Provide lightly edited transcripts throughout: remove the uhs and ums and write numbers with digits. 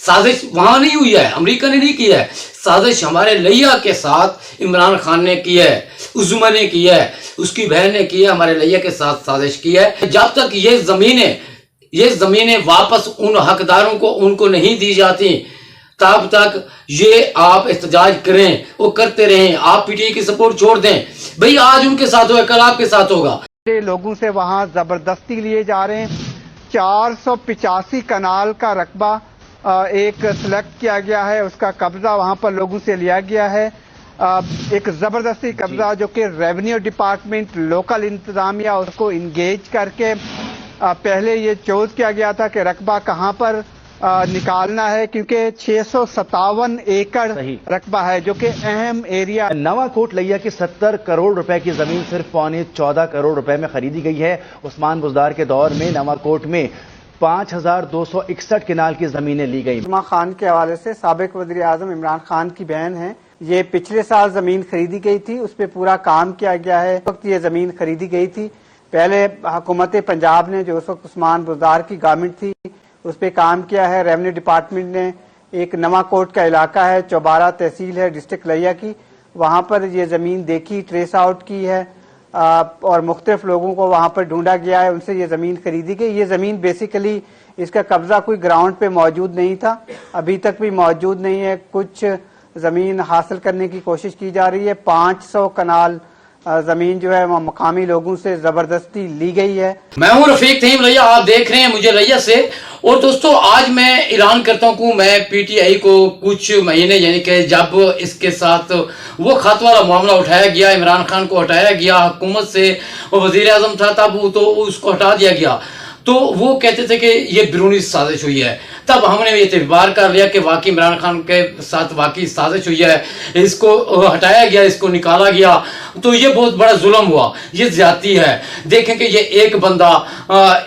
साजिश वहां नहीं हुई है, अमेरिका ने नहीं की है, साजिश हमारे लैया के साथ इमरान खान ने की है, उज़्मा ने की है, उसकी बहन ने की है, हमारे लैया के साथ साजिश की है। जब तक ये ज़मीनें वापस उन हकदारों को उनको नहीं दी जाती, तब तक ये आप एहतजाज करें, वो करते रहें, आप पीटीआई की सपोर्ट छोड़ दें। भाई आज उनके साथ होगा, कल आपके साथ होगा। लोगों से वहां जबरदस्ती लिए जा रहे हैं। 485 कनाल का रकबा एक सिलेक्ट किया गया है, उसका कब्जा वहां पर लोगों से लिया गया है। एक जबरदस्ती कब्जा जो कि रेवेन्यू डिपार्टमेंट, लोकल इंतजामिया उसको इंगेज करके पहले ये चोज किया गया था कि रकबा कहां पर निकालना है, क्योंकि 657 एकड़ रकबा है जो कि अहम एरिया। नवाकोट लैया की 70 करोड़ रुपए की जमीन सिर्फ 14.25 करोड़ रुपए में खरीदी गई है। उस्मान बुज़दार के दौर में नवाकोट में 5261 कनाल की जमीनें ली गई। उस्मान खान के हवाले से साबिक वज़ीर आज़म इमरान खान की बहन है, ये पिछले साल जमीन खरीदी गई थी, उस पर पूरा काम किया गया है। उस वक्त ये जमीन खरीदी गई थी, पहले हुकूमत पंजाब ने जो उस वक्त उस्मान बुज़दार की गवर्नमेंट थी उस पर काम किया है। रेवेन्यू डिपार्टमेंट ने एक नवाकोट का इलाका है, चौबारा तहसील है डिस्ट्रिक्ट लैया की, वहां पर ये जमीन देखी, ट्रेस आउट की है और मुख्तलिफ लोगों को वहां पर ढूंढा गया है, उनसे ये जमीन खरीदी गई। ये जमीन बेसिकली इसका कब्जा कोई ग्राउंड पे मौजूद नहीं था, अभी तक भी मौजूद नहीं है। कुछ जमीन हासिल करने की कोशिश की जा रही है। 500 कनाल जमीन जो है मकामी लोगों से जबरदस्ती ली गई है। मैं हूं रफीक तहीम लैया, आप देख रहे हैं मुझे लैया से। और दोस्तों आज मैं ऐलान करता हूं कि मैं पीटीआई को कुछ महीने यानी कि जब इसके साथ वो खत वाला मामला उठाया गया, इमरान खान को हटाया गया हुकूमत से, वो वजीर आजम था तब वो तो उसको हटा दिया गया, तो वो कहते थे कि ये बैरूनी साजिश हुई है। तब हमने ये एतबार कर लिया कि वाकई इमरान खान के साथ वाकई साजिश हुई है, इसको हटाया गया, इसको निकाला गया, तो ये बहुत बड़ा जुल्म हुआ, ये ज्यादती है। देखें कि ये एक बंदा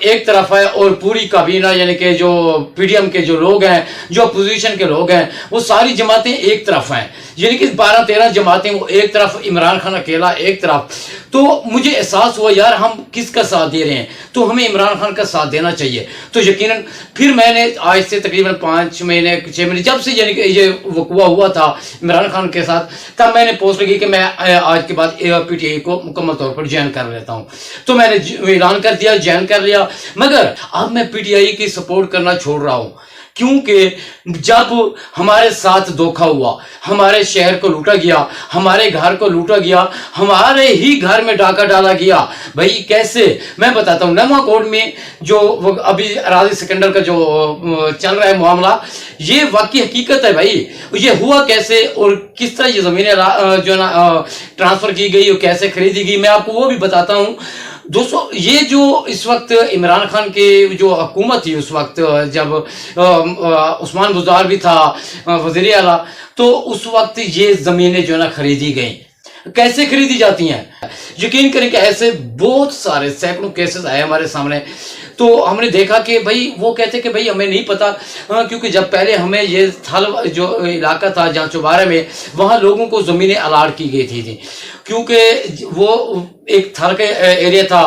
एक तरफ है और पूरी काबीना यानी कि जो पीडीएम के जो लोग हैं, जो अपोजिशन के लोग हैं, वो सारी जमातें एक तरफ हैं, यानी कि 12-13 जमातें वो एक तरफ, इमरान खान अकेला एक तरफ। तो मुझे एहसास हुआ यार हम किसका साथ दे रहे हैं, तो हमें इमरान खान का साथ देना चाहिए। तो यकीनन फिर मैंने आज से तकरीबन 5 महीने 6 महीने जब से यानी कि ये वक़्वा हुआ था इमरान खान के साथ, तब मैंने पोस्ट लगी कि मैं आज के बाद पीटीआई को मुकम्मल तौर पर ज्वाइन कर लेता हूं। तो मैंने ऐलान कर दिया, ज्वाइन कर लिया। मगर अब मैं पीटीआई की सपोर्ट करना छोड़ रहा हूं, क्योंकि जब हमारे साथ धोखा हुआ, हमारे शहर को लूटा गया, हमारे घर को लूटा गया, हमारे ही घर में डाका डाला गया। भाई कैसे, मैं बताता हूँ। नवाकोट में जो अभी अराजी सिकंदर का जो चल रहा है मामला, ये वाकई हकीकत है भाई। ये हुआ कैसे और किस तरह ये जमीनें जो है ना ट्रांसफर की गई और कैसे खरीदी गई, मैं आपको वो भी बताता हूँ। दोस्तों ये जो इस वक्त इमरान खान की जो हुकूमत थी, उस वक्त जब उस्मान बुज़दार भी था वज़ीर आला, तो उस वक्त ये ज़मीनें जो है ना खरीदी गई। कैसे खरीदी जाती हैं, यकीन करें कि ऐसे बहुत सारे सैकड़ों केसेस आए हमारे सामने। तो हमने देखा कि भाई वो कहते कि भाई हमें नहीं पता, क्योंकि जब पहले हमें ये थल जो इलाका था जहाँ चौबारे में, वहाँ लोगों को ज़मीनें अलाट की गई थी, क्योंकि वो एक थल का एरिया था।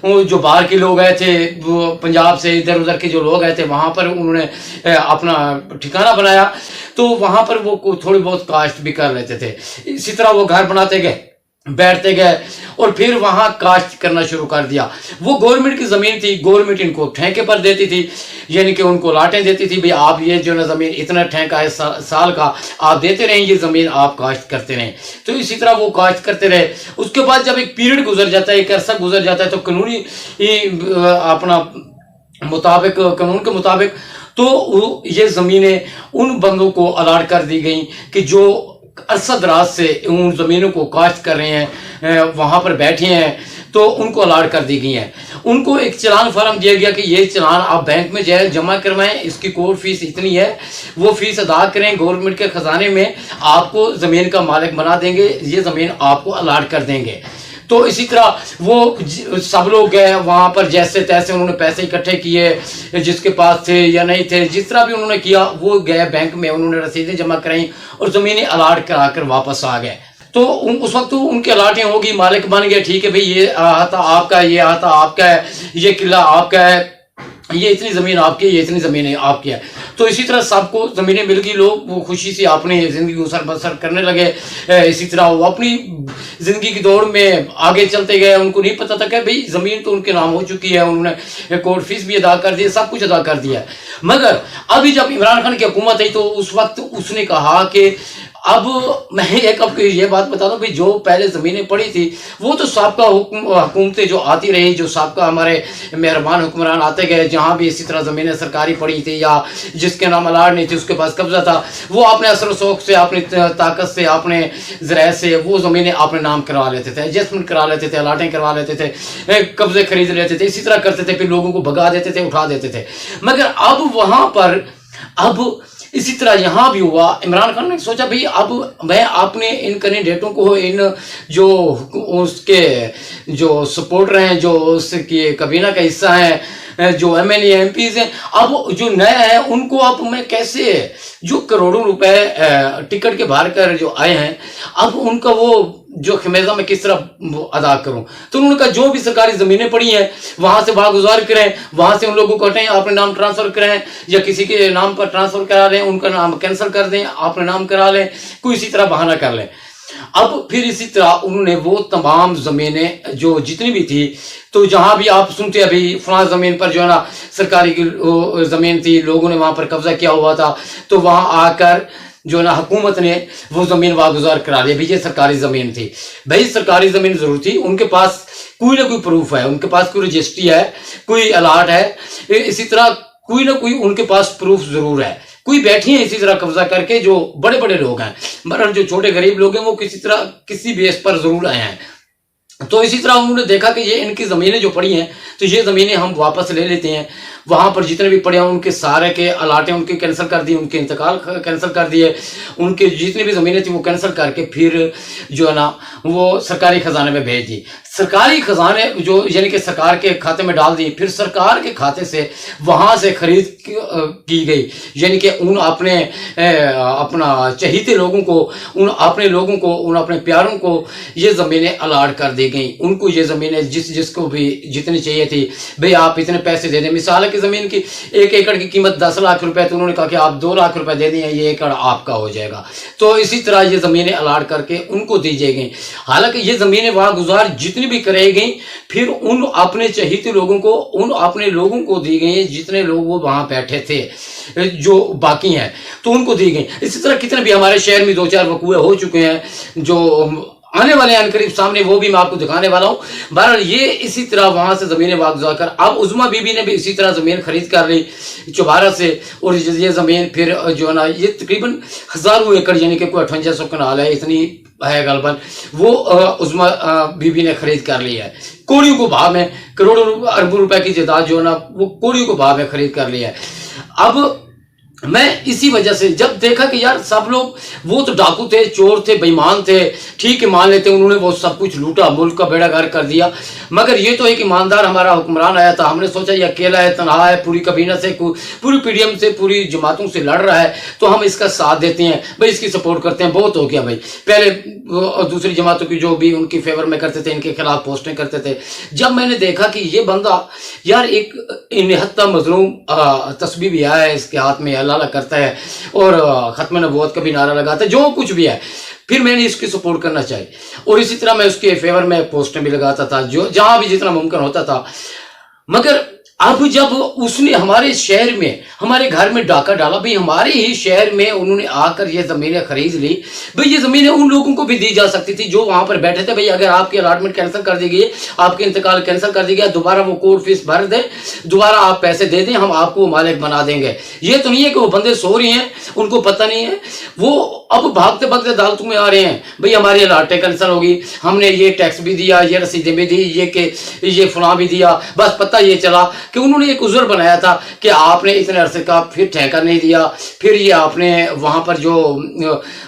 जो बाहर के लोग आए थे, वो पंजाब से इधर उधर के जो लोग आए थे, वहाँ पर उन्होंने अपना ठिकाना बनाया, तो वहाँ पर वो थोड़ी बहुत काश्त भी कर लेते थे। इसी तरह वो घर बनाते गए, बैठते गए और फिर वहां काश्त करना शुरू कर दिया। वो गवर्नमेंट की जमीन थी, गवर्नमेंट इनको ठेके पर देती थी, यानी कि उनको लाटें देती थी, भाई आप ये जो ना जमीन इतना ठेका है साल का आप देते रहें, ये जमीन आप काश्त करते रहें। तो इसी तरह वो काश्त करते रहे। उसके बाद जब एक पीरियड गुजर जाता है, एक अरसा गुजर जाता है, तो कानूनी अपना मुताबिक, कानून के मुताबिक तो ये जमीनें उन बंदों को अलाट कर दी गई कि जो अरसा दराज से उन ज़मीनों को काश्त कर रहे हैं, वहाँ पर बैठे हैं, तो उनको अलाट कर दी गई हैं। उनको एक चलान फार्म दिया गया कि ये चलान आप बैंक में जाए जमा करवाएं, इसकी कोर्ट फीस इतनी है, वो फीस अदा करें, गवर्नमेंट के खजाने में आपको ज़मीन का मालिक बना देंगे, ये ज़मीन आपको अलाट कर देंगे। तो इसी तरह वो सब लोग गए वहाँ पर, जैसे तैसे उन्होंने पैसे इकट्ठे किए, जिसके पास थे या नहीं थे, जिस तरह भी उन्होंने किया, वो गए बैंक में, उन्होंने रसीदें जमा कराई और ज़मीनें अलाट कराकर वापस आ गए। तो उस वक्त तो उनके अलाटें होगी, मालिक बन गए, ठीक है भाई ये आता आपका है, ये आता आपका है, ये किला आपका है, ये इतनी ज़मीन आपकी है, ये इतनी ज़मीन आपकी है। تو اسی طرح سب کو زمینیں مل گئی, لوگ وہ خوشی سے اپنی زندگی گزر بسر کرنے لگے. اسی طرح وہ اپنی زندگی کی دوڑ میں آگے چلتے گئے. ان کو نہیں پتا تھا کہ بھئی زمین تو ان کے نام ہو چکی ہے, انہوں نے کورٹ فیس بھی ادا کر دی, سب کچھ ادا کر دیا ہے. مگر ابھی جب عمران خان کی حکومت آئی تو اس وقت اس نے کہا کہ اب میں ایک آپ کو یہ بات بتا دوں کہ جو پہلے زمینیں پڑی تھی وہ تو سابقہ حکومتیں جو آتی رہی, جو سابقہ ہمارے مہربان حکمران آتے گئے, جہاں بھی اسی طرح زمینیں سرکاری پڑی تھی یا جس کے نام الاٹ نہیں تھی اس کے پاس قبضہ تھا, وہ اپنے اثر و شوق سے, اپنی طاقت سے, اپنے ذرائع سے وہ زمینیں اپنے نام کروا لیتے تھے, ایڈجسٹمنٹ کروا لیتے تھے, الاٹیں کروا لیتے تھے, قبضے خرید لیتے تھے, اسی طرح کرتے تھے, پھر لوگوں کو بھگا دیتے تھے, اٹھا دیتے تھے. مگر اب وہاں پر اب اسی طرح یہاں بھی ہوا. عمران خان نے سوچا بھئی اب میں اپنے ان کینڈیڈیٹوں کو, ان جو اس کے جو سپورٹر ہیں, جو اس کی کابینہ کا حصہ ہیں, جو M N A MPs ہیں, اب جو نئے ہیں ان کو اب میں کیسے جو کروڑوں روپے ٹکٹ کے باہر کر جو آئے ہیں, اب ان کا وہ جو خمیزہ میں کس طرح ادا کروں. تو انہوں نے کہا جو بھی سرکاری زمینیں پڑی ہیں وہاں سے واگزار کریں, وہاں سے ان لوگوں کو ہٹیں, اپنے نام ٹرانسفر کریں یا کسی کے نام پر ٹرانسفر کرا لیں, ان کا نام کینسل کر دیں, اپنے نام کرا لیں, کوئی اسی طرح بہانہ کر لیں. اب پھر اسی طرح انہوں نے وہ تمام زمینیں جو جتنی بھی تھی, تو جہاں بھی آپ سنتے ابھی فلاں زمین پر جو ہے نا سرکاری کی زمین تھی, لوگوں نے وہاں پر قبضہ کیا ہوا تھا, تو وہاں آ کر جو نا حکومت نے وہ زمین واگزار کرا لیا. یہ سرکاری زمین تھی, بھائی سرکاری زمین ضرور تھی, ان کے پاس کوئی نہ کوئی پروف ہے, ان کے پاس کوئی رجسٹری ہے, کوئی الاٹ ہے, اسی طرح کوئی نہ کوئی ان کے پاس پروف ضرور ہے. کوئی بیٹھی ہیں اسی طرح قبضہ کر کے جو بڑے بڑے لوگ ہیں, مگر جو چھوٹے غریب لوگ ہیں وہ کسی طرح کسی بیس پر ضرور آئے ہیں. تو اسی طرح انہوں نے دیکھا کہ یہ ان کی زمینیں جو پڑی ہیں تو یہ زمینیں ہم واپس لے لیتے ہیں. وہاں پر جتنے بھی پڑے ہیں ان کے سارے کے الاٹیں ان کے کینسل کر دی, ان کے انتقال کینسل کر دیے, ان کے جتنی بھی زمینیں تھیں وہ کینسل کر کے پھر جو ہے نا وہ سرکاری خزانے میں بھیج دی. سرکاری خزانے جو یعنی کہ سرکار کے کھاتے میں ڈال دی, پھر سرکار کے کھاتے سے وہاں سے خرید کی گئی, یعنی کہ ان اپنے اپنا چہیتے لوگوں کو, ان اپنے لوگوں کو, ان اپنے پیاروں کو یہ زمینیں الاٹ کر دی گئیں. ان کو یہ زمینیں جس کو بھی جتنی چاہیے تھی, بھئی آپ اتنے پیسے دے دیں. مثال ہے کہ زمین کی 1 ایکڑ کی قیمت 10 لاکھ روپے, تو انہوں نے کہا کہ آپ 2 لاکھ روپے دے دیں, یہ ایکڑ آپ کا ہو جائے گا. تو اسی طرح یہ زمینیں الاٹ کر کے ان کو دی جائے گئیں. حالانکہ یہ زمینیں واگزار جتنی بھی کرے گئیں پھر ان اپنے چہیتے لوگوں کو, ان اپنے لوگوں کو دی گئی, جتنے لوگ وہ وہاں بیٹھے تھے جو باقی ہیں تو ان کو دی گئی. اسی طرح کتنے بھی ہمارے شہر میں 2-4 وقوع ہو چکے ہیں جو آنے والے ہیں قریب سامنے, وہ بھی میں آپ کو دکھانے والا ہوں. بہرحال یہ اسی طرح وہاں سے زمینیں واگزار کر, اب عظمیٰ بی بی نے بھی اسی طرح زمین خرید کر لی چوبارہ سے, اور یہ زمین پھر جو ہے نا یہ تقریباً 1000 ایکڑ یعنی کہ کوئی 5800 کنال ہے, اتنی ہے غالباً, وہ عظمیٰ بی بی نے خرید کر لی ہے. کوڑیوں کو بھاؤ میں, کروڑوں اربوں روپے کی جائیداد جو ہے نا وہ کوڑیوں کو بھاؤ میں خرید کر لی ہے. اب میں اسی وجہ سے جب دیکھا کہ یار سب لوگ وہ تو ڈاکو تھے, چور تھے, بےمان تھے, ٹھیک ہے مان لیتے, انہوں نے وہ سب کچھ لوٹا, ملک کا بیڑا گرک کر دیا. مگر یہ تو ایک ایماندار ہمارا حکمران آیا تھا, ہم نے سوچا یہ اکیلا ہے, تنہا ہے, پوری کابینہ سے, پوری پی ڈی ایم سے, پوری جماعتوں سے لڑ رہا ہے, تو ہم اس کا ساتھ دیتے ہیں بھائی, اس کی سپورٹ کرتے ہیں. بہت ہو گیا بھائی, پہلے دوسری جماعتوں کی جو بھی ان کی فیور میں کرتے تھے, ان کے خلاف پوسٹیں کرتے تھے. جب میں نے دیکھا کہ یہ بندہ یار ایک نہتا مظلوم تسبیح بھی آیا ہے اس کے ہاتھ میں, اللہ کرتا ہے اور ختم نبوت کا بھی نعرہ لگاتا ہے, جو کچھ بھی ہے, پھر میں نے اس کی سپورٹ کرنا چاہی. اور اسی طرح میں اس کے فیور میں پوسٹیں بھی لگاتا تھا جو جہاں بھی جتنا ممکن ہوتا تھا. مگر اب جب اس نے ہمارے شہر میں, ہمارے گھر میں ڈاکہ ڈالا, بھئی ہمارے ہی شہر میں انہوں نے آ کر یہ زمینیں خرید لی. بھئی یہ زمینیں ان لوگوں کو بھی دی جا سکتی تھی جو وہاں پر بیٹھے تھے. بھئی اگر آپ کی الاٹمنٹ کینسل کر دی گئی, آپ کے انتقال کینسل کر دی گیا, دوبارہ وہ کورٹ فیس بھر دیں, دوبارہ آپ پیسے دے دیں, ہم آپ کو مالک بنا دیں گے. یہ تو نہیں ہے کہ وہ بندے سو رہی ہیں, ان کو پتہ نہیں ہے, وہ اب بھاگتے بھاگتے عدالتوں میں آ رہے ہیں. بھئی ہماری الاٹیں کینسل ہوگی, ہم نے یہ ٹیکس بھی دیا, یہ رسیدیں بھی دی, یہ کہ یہ فلاں بھی دیا. بس پتہ یہ چلا کہ انہوں نے ایک عذر بنایا تھا کہ آپ نے اتنے عرصے کا پھر ٹھیکہ نہیں دیا, پھر یہ آپ نے وہاں پر جو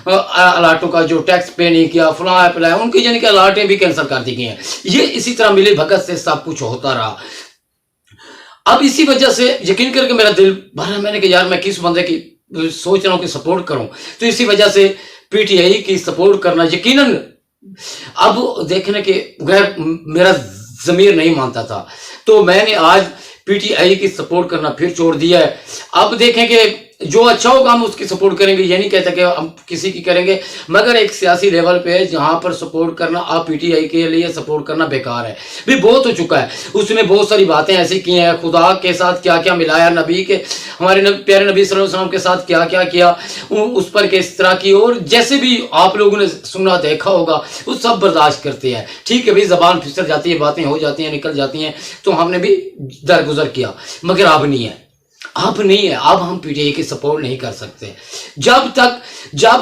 الاٹوں کا جو ٹیکس پے نہیں کیا, فلاں اپلائی, ان کی یعنی کہ الاٹیں بھی کینسل کر دی گئی ہیں. یہ اسی طرح ملی بھگت سے سب کچھ ہوتا رہا. اب اسی وجہ سے یقین کر کے میرا دل بھرا, میں نے کہا یار میں کس بندے کی سوچ رہا ہوں کہ سپورٹ کروں. تو اسی وجہ سے پی ٹی آئی کی سپورٹ کرنا یقیناً اب دیکھنے کے بغیر میرا ضمیر نہیں مانتا تھا, تو میں نے آج پی ٹی آئی کی سپورٹ کرنا پھر چھوڑ دیا ہے. اب دیکھیں کہ जो अच्छा होगा हम उसकी सपोर्ट करेंगे, ये नहीं कहते कि हम किसी की करेंगे, मगर एक सियासी लेवल पे है जहाँ पर सपोर्ट करना, आप पीटीआई के लिए सपोर्ट करना बेकार है। भी बहुत हो चुका है, उसने बहुत सारी बातें ऐसी की हैं, खुदा के साथ क्या क्या मिलाया, नबी के, हमारे प्यारे नबी सल्लल्लाहु अलैहि वसल्लम के साथ क्या क्या किया, उस पर किस तरह की, और जैसे भी आप लोगों ने सुना देखा होगा वो सब बर्दाश्त करते हैं। ठीक है भाई, जबान फिसल जाती है, बातें हो जाती हैं, निकल जाती हैं, तो हमने भी दरगुजर किया, मगर अब नहीं है, अब नहीं है। अब हम पीटीआई की सपोर्ट नहीं कर सकते जब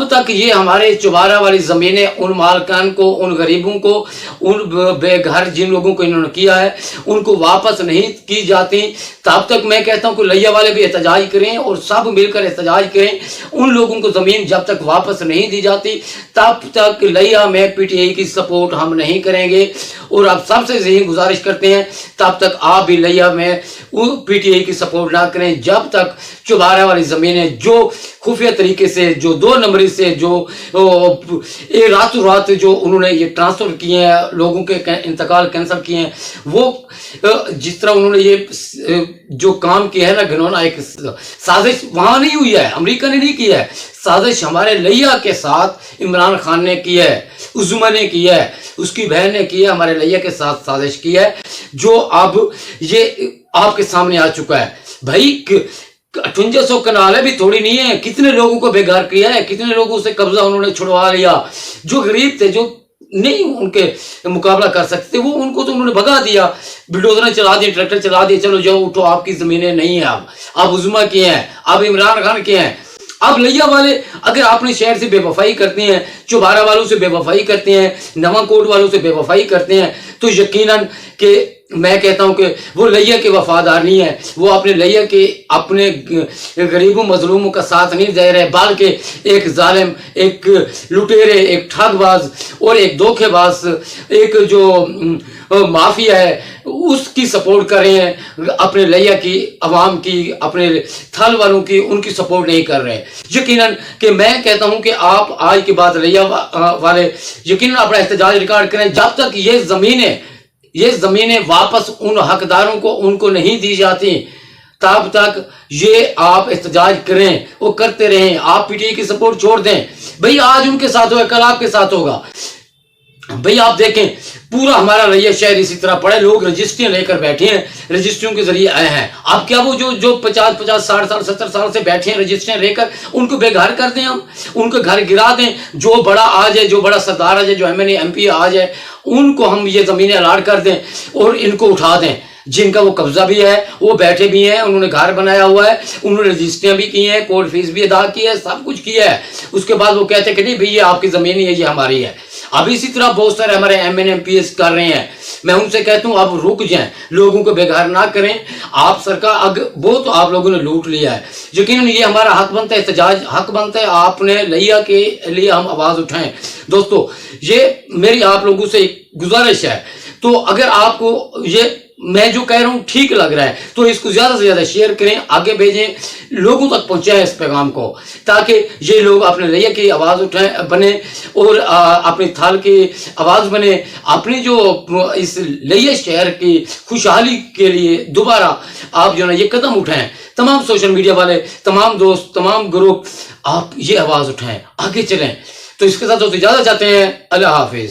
तक ये हमारे चुबारा वाली ज़मीनें उन मालकान को, उन गरीबों को, उन बेघर जिन लोगों को इन्होंने किया है उनको वापस नहीं की जाती, तब तक मैं कहता हूँ कि लिया वाले भी एहतजाज करें और सब मिलकर एहतजाज करें। उन लोगों को ज़मीन जब तक वापस नहीं दी जाती तब तक लिया में पीटीआई की सपोर्ट हम नहीं करेंगे। और आप सबसे यही गुजारिश करते हैं तब तक आप भी लिया में पीटीआई की सपोर्ट ना करें, जब तक चुबारा वाली ज़मीनें जो खुफिया तरीके से, जो 2 नंबरी से, जो रातों रात जो उन्होंने ये ट्रांसफ़र किए हैं, लोगों के इंतकाल कैंसिल किए हैं, वो जिस तरह उन्होंने ये जो काम किया है ना घिनौना, एक साजिश वहाँ नहीं हुई है, अमेरिका ने नहीं की है, साजिश हमारे लिया के साथ इमरान खान ने की है, उज़्मा ने की है, उसकी बहन ने की है, हमारे लिया के साथ साजिश की है, जो अब ये आपके सामने आ चुका है। भाई 5800 कनालें भी थोड़ी नहीं है, कितने लोगों को बेघर किया है, कितने लोगों से कब्जा उन्होंने छुड़वा लिया, जो गरीब थे, जो नहीं उनके मुकाबला कर सकते, वो उनको तो उन्होंने भगा दिया, बुलडोजर चला दिए, ट्रैक्टर चला दिए, चलो जाओ उठो, आपकी जमीनें नहीं है, अब उज़्मा की हैं, अब इमरान खान के हैं। अब लिया वाले अगर अपने शहर से बेवफाई करते हैं, चुबारा वालों से बेवफाई करते हैं, नवाकोट वालों से बेवफाई करते हैं, तो यकीनन कि मैं कहता हूं कि वो लिया के वफादार नहीं है, वो अपने लिया के, अपने गरीबों मजलूमों का साथ नहीं दे रहे, बल्कि एक जालिम, एक लुटेरे, एक ठगबाज और एक धोखेबाज, एक जो माफिया है उसकी सपोर्ट कर रहे हैं, अपने लिया की अवाम की, अपने थल वालों की, उनकी सपोर्ट नहीं कर रहे हैं। यकीनन कि मैं कहता हूं कि आप आज की बात लिया वाले यकीनन अपना एहतजाज रिकॉर्ड करें, जब तक ये ज़मीनें वापस उन हकदारों को उनको नहीं दी जाती तब तक ये आप एहतजाज करें, वो करते रहें, आप पीटीआई की सपोर्ट छोड़ दें। भाई आज उनके साथ होगा, कल आपके साथ होगा। भाई आप देखें पूरा हमारा लिया शहर इसी तरह पड़े, लोग रजिस्ट्रियां लेकर बैठे हैं, रजिस्ट्रियों के जरिए आए हैं। अब क्या वो जो 50 60 साल 70 साल से बैठे हैं रजिस्ट्रियां लेकर, उनको बेघर कर दें, हम उनको घर गिरा दें, जो बड़ा आ जाए, जो बड़ा सरदार आ जाए, जो एमएनए एमपी आ जाए, उनको हम ये ज़मीनें अलाट कर दें और इनको उठा दें, जिनका वो कब्जा भी है, वो बैठे भी हैं, उन्होंने घर बनाया हुआ है, उन्होंने रजिस्ट्रियां भी की हैं, कोर्ट फीस भी अदा की है, सब कुछ किया है। उसके बाद वो कहते हैं कि नहीं भाई ये आपकी ज़मीन है, ये हमारी है। अब इसी तरह बहुत सारे हमारे एमएनए एमपीएस कर रहे हैं। मैं उनसे कहता हूँ अब रुक जाएं, लोगों को बेघर ना करें। आप सरकार बहुत आप लोगों ने लूट लिया है, यकीनन ये हमारा हक बनता है, एहतजाज हक बनता है, आपने लिया के लिए हम आवाज़ उठाएं। दोस्तों ये मेरी आप लोगों से एक गुजारिश है, तो अगर आपको ये मैं जो कह रहा हूँ ठीक लग रहा है तो इसको ज़्यादा से ज़्यादा शेयर करें, आगे भेजें, लोगों तक पहुँचाएं इस पैगाम को, ताकि ये लोग अपने लिया की आवाज़ उठाएं बने और अपने थाल की आवाज़ बने, अपनी जो इस लिया शहर की खुशहाली के लिए दोबारा आप जो ना ये कदम उठाएं। तमाम सोशल मीडिया वाले, तमाम दोस्त, तमाम ग्रुप, आप ये आवाज़ उठाएं, आगे चलें। तो इसके साथ दोस्तों इजाज़त चाहते हैं, अल्लाह हाफिज़।